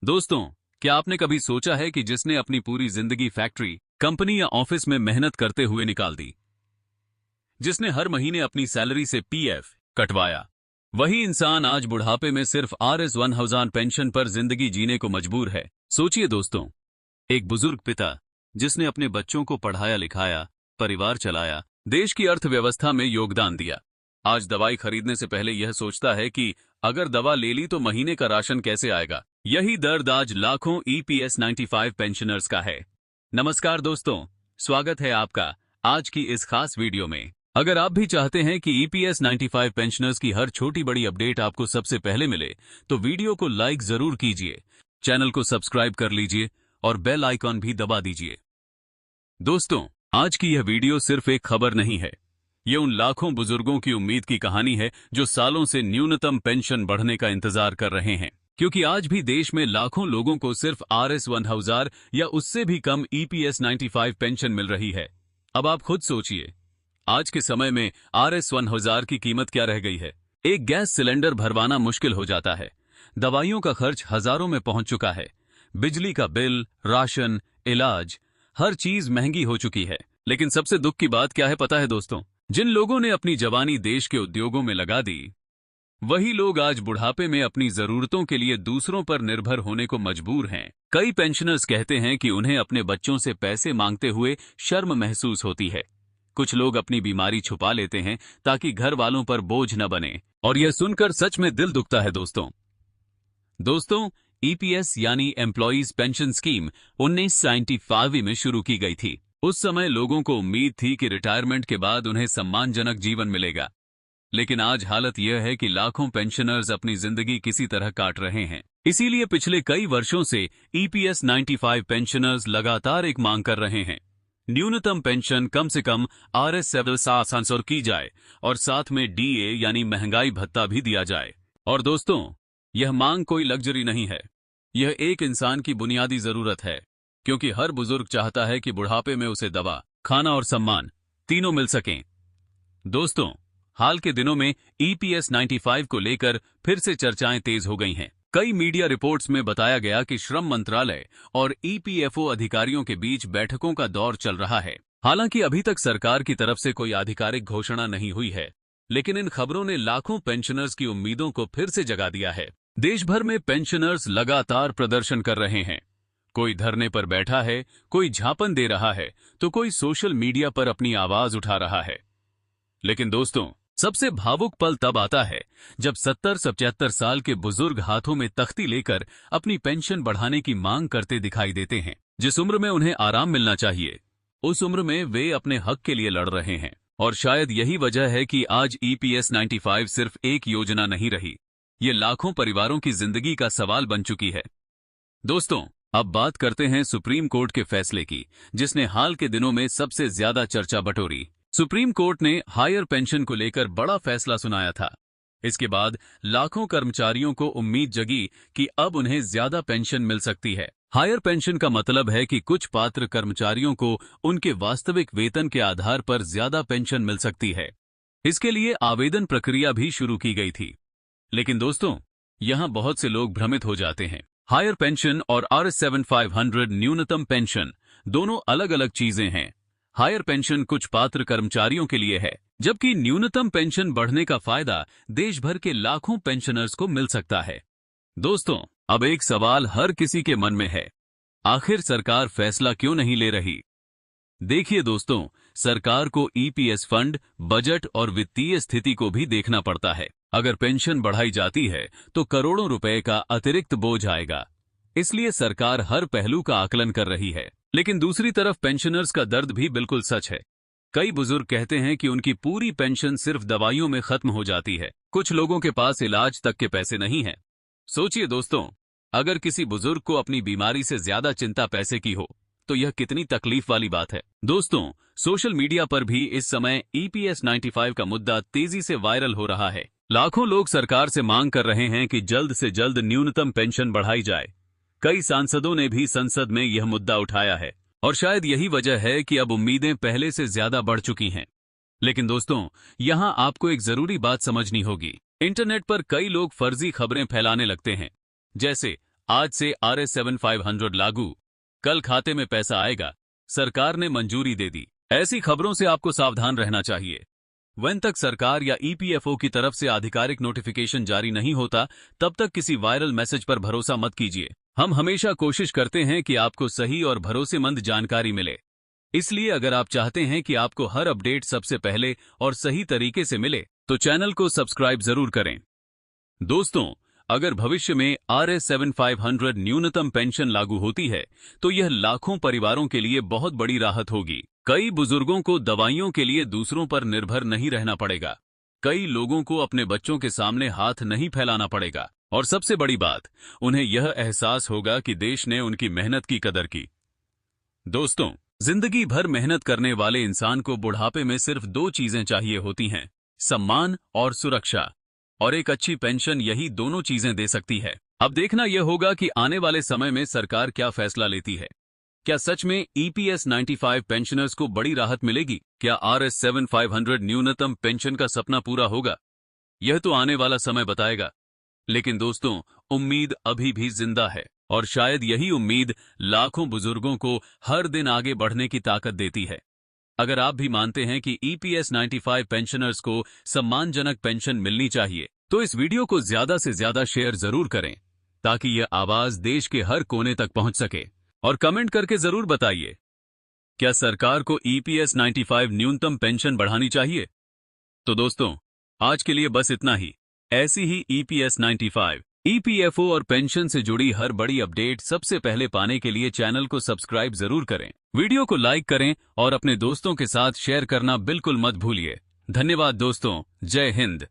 दोस्तों, क्या आपने कभी सोचा है कि जिसने अपनी पूरी जिंदगी फैक्ट्री, कंपनी या ऑफिस में मेहनत करते हुए निकाल दी, जिसने हर महीने अपनी सैलरी से पीएफ कटवाया, वही इंसान आज बुढ़ापे में सिर्फ RS-1000 पेंशन पर जिंदगी जीने को मजबूर है। सोचिए दोस्तों, एक बुजुर्ग पिता जिसने अपने बच्चों को पढ़ाया लिखाया, परिवार चलाया, देश की अर्थव्यवस्था में योगदान दिया, आज दवाई खरीदने से पहले यह सोचता है कि अगर दवा ले ली तो महीने का राशन कैसे आएगा। यही दर्द आज लाखों EPS 95 पेंशनर्स का है। नमस्कार दोस्तों, स्वागत है आपका आज की इस खास वीडियो में। अगर आप भी चाहते हैं कि EPS 95 पेंशनर्स की हर छोटी बड़ी अपडेट आपको सबसे पहले मिले, तो वीडियो को लाइक जरूर कीजिए, चैनल को सब्सक्राइब कर लीजिए और बेल आइकॉन भी दबा दीजिए। दोस्तों, आज की यह वीडियो सिर्फ एक खबर नहीं है, ये उन लाखों बुजुर्गों की उम्मीद की कहानी है जो सालों से न्यूनतम पेंशन बढ़ने का इंतजार कर रहे हैं, क्योंकि आज भी देश में लाखों लोगों को सिर्फ RS-1000 या उससे भी कम EPS 95 पेंशन मिल रही है। अब आप खुद सोचिए, आज के समय में RS-1000 की कीमत क्या रह गई है। एक गैस सिलेंडर भरवाना मुश्किल हो जाता है, दवाइयों का खर्च हजारों में पहुंच चुका है, बिजली का बिल, राशन, इलाज, हर चीज महंगी हो चुकी है। लेकिन सबसे दुख की बात क्या है पता है दोस्तों? जिन लोगों ने अपनी जवानी देश के उद्योगों में लगा दी, वही लोग आज बुढ़ापे में अपनी जरूरतों के लिए दूसरों पर निर्भर होने को मजबूर हैं। कई पेंशनर्स कहते हैं कि उन्हें अपने बच्चों से पैसे मांगते हुए शर्म महसूस होती है। कुछ लोग अपनी बीमारी छुपा लेते हैं ताकि घर वालों पर बोझ न बने, और यह सुनकर सच में दिल दुखता है दोस्तों, EPS यानी एम्प्लॉइज पेंशन स्कीम 1995 में शुरू की गई थी। उस समय लोगों को उम्मीद थी कि रिटायरमेंट के बाद उन्हें सम्मानजनक जीवन मिलेगा, लेकिन आज हालत यह है कि लाखों पेंशनर्स अपनी जिंदगी किसी तरह काट रहे हैं। इसीलिए पिछले कई वर्षों से EPS 95 पेंशनर्स लगातार एक मांग कर रहे हैं, न्यूनतम पेंशन कम से कम RS-700 की जाए और साथ में DA यानी महंगाई भत्ता भी दिया जाए। और दोस्तों, यह मांग कोई लग्जरी नहीं है, यह एक इंसान की बुनियादी जरूरत है, क्योंकि हर बुजुर्ग चाहता है कि बुढ़ापे में उसे दवा, खाना और सम्मान तीनों मिल सकें। दोस्तों, हाल के दिनों में EPS 95 को लेकर फिर से चर्चाएं तेज हो गई हैं। कई मीडिया रिपोर्ट्स में बताया गया कि श्रम मंत्रालय और EPFO अधिकारियों के बीच बैठकों का दौर चल रहा है। हालांकि अभी तक सरकार की तरफ से कोई आधिकारिक घोषणा नहीं हुई है, लेकिन इन खबरों ने लाखों पेंशनर्स की उम्मीदों को फिर से जगा दिया है। देश भर में पेंशनर्स लगातार प्रदर्शन कर रहे हैं, कोई धरने पर बैठा है, कोई ज्ञापन दे रहा है, तो कोई सोशल मीडिया पर अपनी आवाज उठा रहा है। लेकिन दोस्तों, सबसे भावुक पल तब आता है जब 70-75 साल के बुजुर्ग हाथों में तख्ती लेकर अपनी पेंशन बढ़ाने की मांग करते दिखाई देते हैं। जिस उम्र में उन्हें आराम मिलना चाहिए, उस उम्र में वे अपने हक के लिए लड़ रहे हैं। और शायद यही वजह है कि आज EPS 95 सिर्फ एक योजना नहीं रही, ये लाखों परिवारों की जिंदगी का सवाल बन चुकी है। दोस्तों, अब बात करते हैं सुप्रीम कोर्ट के फैसले की, जिसने हाल के दिनों में सबसे ज्यादा चर्चा बटोरी। सुप्रीम कोर्ट ने हायर पेंशन को लेकर बड़ा फैसला सुनाया था। इसके बाद लाखों कर्मचारियों को उम्मीद जगी कि अब उन्हें ज्यादा पेंशन मिल सकती है। हायर पेंशन का मतलब है कि कुछ पात्र कर्मचारियों को उनके वास्तविक वेतन के आधार पर ज्यादा पेंशन मिल सकती है। इसके लिए आवेदन प्रक्रिया भी शुरू की गई थी। लेकिन दोस्तों, यहां बहुत से लोग भ्रमित हो जाते हैं। हायर पेंशन और RS-7500 न्यूनतम पेंशन दोनों अलग अलग चीजें हैं। हायर पेंशन कुछ पात्र कर्मचारियों के लिए है, जबकि न्यूनतम पेंशन बढ़ने का फायदा देश भर के लाखों पेंशनर्स को मिल सकता है। दोस्तों, अब एक सवाल हर किसी के मन में है, आखिर सरकार फैसला क्यों नहीं ले रही? देखिए दोस्तों, सरकार को EPS फंड, बजट और वित्तीय स्थिति को भी देखना पड़ता है। अगर पेंशन बढ़ाई जाती है तो करोड़ों रुपए का अतिरिक्त बोझ आएगा, इसलिए सरकार हर पहलू का आकलन कर रही है। लेकिन दूसरी तरफ पेंशनर्स का दर्द भी बिल्कुल सच है। कई बुजुर्ग कहते हैं कि उनकी पूरी पेंशन सिर्फ दवाइयों में खत्म हो जाती है। कुछ लोगों के पास इलाज तक के पैसे नहीं हैं। सोचिए दोस्तों, अगर किसी बुजुर्ग को अपनी बीमारी से ज्यादा चिंता पैसे की हो, तो यह कितनी तकलीफ वाली बात है। दोस्तों, सोशल मीडिया पर भी इस समय EPS 95 का मुद्दा तेजी से वायरल हो रहा है। लाखों लोग सरकार से मांग कर रहे हैं कि जल्द से जल्द न्यूनतम पेंशन बढ़ाई जाए। कई सांसदों ने भी संसद में यह मुद्दा उठाया है, और शायद यही वजह है कि अब उम्मीदें पहले से ज्यादा बढ़ चुकी हैं। लेकिन दोस्तों, यहां आपको एक जरूरी बात समझनी होगी। इंटरनेट पर कई लोग फर्जी खबरें फैलाने लगते हैं, जैसे आज से RS 7500 लागू, कल खाते में पैसा आएगा, सरकार ने मंजूरी दे दी। ऐसी खबरों से आपको सावधान रहना चाहिए। when तक सरकार या EPFO की तरफ से आधिकारिक नोटिफिकेशन जारी नहीं होता, तब तक किसी वायरल मैसेज पर भरोसा मत कीजिए। हम हमेशा कोशिश करते हैं कि आपको सही और भरोसेमंद जानकारी मिले। इसलिए अगर आप चाहते हैं कि आपको हर अपडेट सबसे पहले और सही तरीके से मिले, तो चैनल को सब्सक्राइब जरूर करें। दोस्तों, अगर भविष्य में RS 7500 न्यूनतम पेंशन लागू होती है, तो यह लाखों परिवारों के लिए बहुत बड़ी राहत होगी। कई बुजुर्गों को दवाइयों के लिए दूसरों पर निर्भर नहीं रहना पड़ेगा। कई लोगों को अपने बच्चों के सामने हाथ नहीं फैलाना पड़ेगा। और सबसे बड़ी बात, उन्हें यह एहसास होगा कि देश ने उनकी मेहनत की कदर की। दोस्तों, जिंदगी भर मेहनत करने वाले इंसान को बुढ़ापे में सिर्फ 2 चीजें चाहिए होती हैं, सम्मान और सुरक्षा। और एक अच्छी पेंशन यही दोनों चीजें दे सकती है। अब देखना यह होगा कि आने वाले समय में सरकार क्या फैसला लेती है। क्या सच में EPS 95 पेंशनर्स को बड़ी राहत मिलेगी? क्या RS 7500 न्यूनतम पेंशन का सपना पूरा होगा? यह तो आने वाला समय बताएगा। लेकिन दोस्तों, उम्मीद अभी भी जिंदा है, और शायद यही उम्मीद लाखों बुजुर्गों को हर दिन आगे बढ़ने की ताकत देती है। अगर आप भी मानते हैं कि EPS 95 पेंशनर्स को सम्मानजनक पेंशन मिलनी चाहिए, तो इस वीडियो को ज्यादा से ज्यादा शेयर जरूर करें, ताकि यह आवाज देश के हर कोने तक पहुंच सके। और कमेंट करके जरूर बताइए, क्या सरकार को EPS 95 न्यूनतम पेंशन बढ़ानी चाहिए? तो दोस्तों, आज के लिए बस इतना ही। ऐसी ही EPS 95, EPFO और पेंशन से जुड़ी हर बड़ी अपडेट सबसे पहले पाने के लिए चैनल को सब्सक्राइब जरूर करें। वीडियो को लाइक करें और अपने दोस्तों के साथ शेयर करना बिल्कुल मत भूलिए। धन्यवाद दोस्तों, जय हिंद।